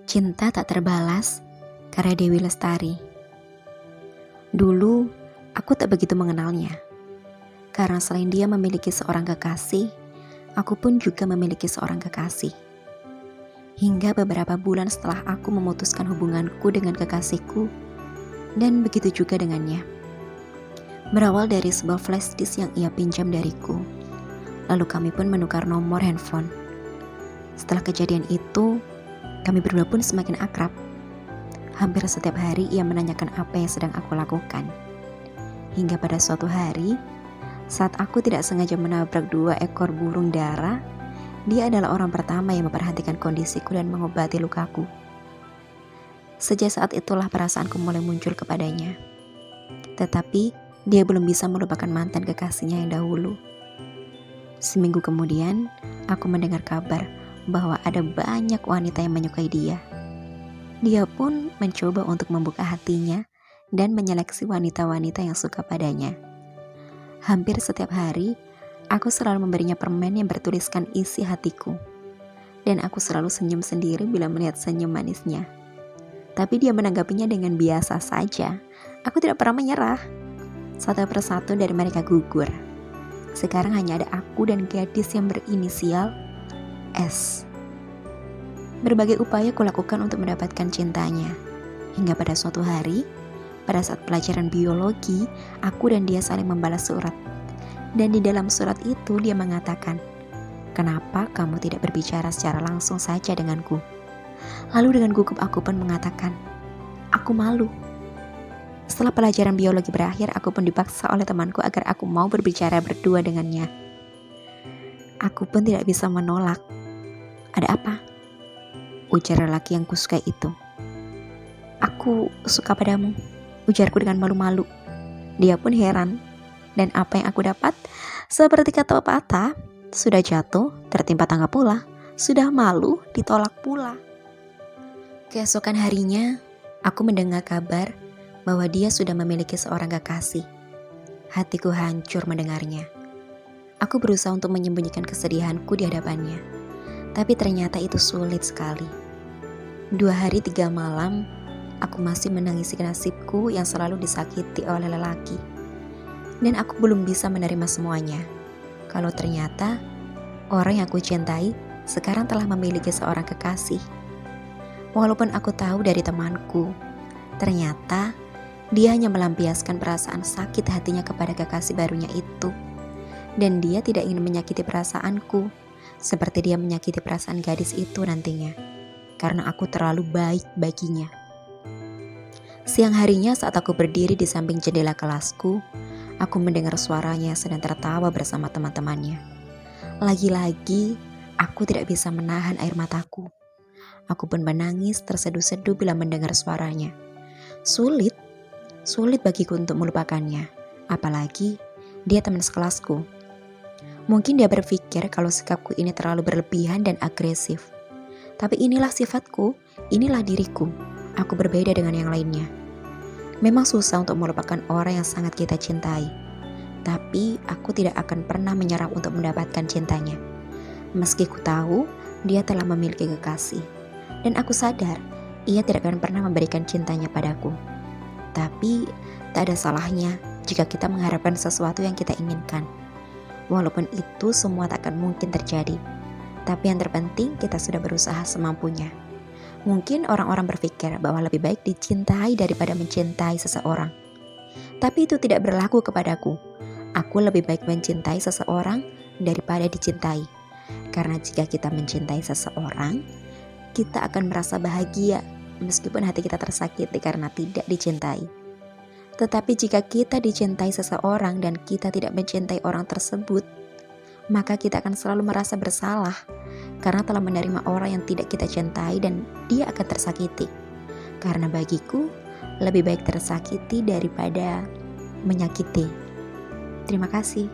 Cinta tak terbalas, karya Dewi Lestari. Dulu, aku tak begitu mengenalnya. Karena selain dia memiliki seorang kekasih, aku pun juga memiliki seorang kekasih. Hingga beberapa bulan setelah aku memutuskan hubunganku dengan kekasihku, dan begitu juga dengannya. Berawal dari sebuah flash disk yang ia pinjam dariku, lalu kami pun menukar nomor handphone. Setelah kejadian itu, kami berdua pun semakin akrab. Hampir setiap hari ia menanyakan apa yang sedang aku lakukan. Hingga pada suatu hari, saat aku tidak sengaja menabrak 2 ekor burung dara, dia adalah orang pertama yang memperhatikan kondisiku dan mengobati lukaku. Sejak saat itulah perasaanku mulai muncul kepadanya. Tetapi, dia belum bisa melupakan mantan kekasihnya yang dahulu. Seminggu kemudian, aku mendengar kabar bahwa ada banyak wanita yang menyukai dia. Dia pun mencoba untuk membuka hatinya dan menyeleksi wanita-wanita yang suka padanya. Hampir setiap hari, aku selalu memberinya permen yang bertuliskan isi hatiku. Dan aku selalu senyum sendiri bila melihat senyum manisnya. Tapi dia menanggapinya dengan biasa saja. Aku tidak pernah menyerah. Satu persatu dari mereka gugur. Sekarang hanya ada aku dan gadis yang berinisial S. Berbagai upaya kulakukan untuk mendapatkan cintanya. Hingga pada suatu hari, pada saat pelajaran biologi, aku dan dia saling membalas surat. Dan di dalam surat itu dia mengatakan, "Kenapa kamu tidak berbicara secara langsung saja denganku?" Lalu dengan gugup aku pun mengatakan, "Aku malu." Setelah pelajaran biologi berakhir, aku pun dipaksa oleh temanku agar aku mau berbicara berdua dengannya. Aku pun tidak bisa menolak. "Ada apa?" ujar lelaki yang kusukai itu. "Aku suka padamu," ujarku dengan malu-malu. Dia pun heran. Dan apa yang aku dapat? Seperti kata pepatah, sudah jatuh, tertimpa tangga pula. Sudah malu, ditolak pula. Keesokan harinya, aku mendengar kabar bahwa dia sudah memiliki seorang kekasih. Hatiku hancur mendengarnya. Aku berusaha untuk menyembunyikan kesedihanku di hadapannya. Tapi ternyata itu sulit sekali. 2 hari 3 malam, aku masih menangisi nasibku yang selalu disakiti oleh lelaki. Dan aku belum bisa menerima semuanya. Kalau ternyata orang yang aku cintai sekarang telah memiliki seorang kekasih. Walaupun aku tahu dari temanku, ternyata dia hanya melampiaskan perasaan sakit hatinya kepada kekasih barunya itu. Dan dia tidak ingin menyakiti perasaanku, seperti dia menyakiti perasaan gadis itu nantinya. Karena aku terlalu baik baginya. Siang harinya saat aku berdiri di samping jendela kelasku, aku mendengar suaranya sedang tertawa bersama teman-temannya. Lagi-lagi, aku tidak bisa menahan air mataku. Aku pun menangis terseduh-seduh bila mendengar suaranya. Sulit bagiku untuk melupakannya. Apalagi dia teman sekelasku. Mungkin dia berpikir kalau sikapku ini terlalu berlebihan dan agresif. Tapi inilah sifatku, inilah diriku. Aku berbeda dengan yang lainnya. Memang susah untuk melupakan orang yang sangat kita cintai. Tapi aku tidak akan pernah menyerah untuk mendapatkan cintanya. Meski ku tahu dia telah memiliki kekasih. Dan aku sadar ia tidak akan pernah memberikan cintanya padaku. Tapi tak ada salahnya jika kita mengharapkan sesuatu yang kita inginkan. Walaupun itu semua tak akan mungkin terjadi. Tapi yang terpenting kita sudah berusaha semampunya. Mungkin orang-orang berpikir bahwa lebih baik dicintai daripada mencintai seseorang. Tapi itu tidak berlaku kepadaku. Aku lebih baik mencintai seseorang daripada dicintai. Karena jika kita mencintai seseorang, kita akan merasa bahagia meskipun hati kita tersakiti karena tidak dicintai. Tetapi jika kita dicintai seseorang dan kita tidak mencintai orang tersebut, maka kita akan selalu merasa bersalah karena telah menerima orang yang tidak kita cintai dan dia akan tersakiti. Karena bagiku, lebih baik tersakiti daripada menyakiti. Terima kasih.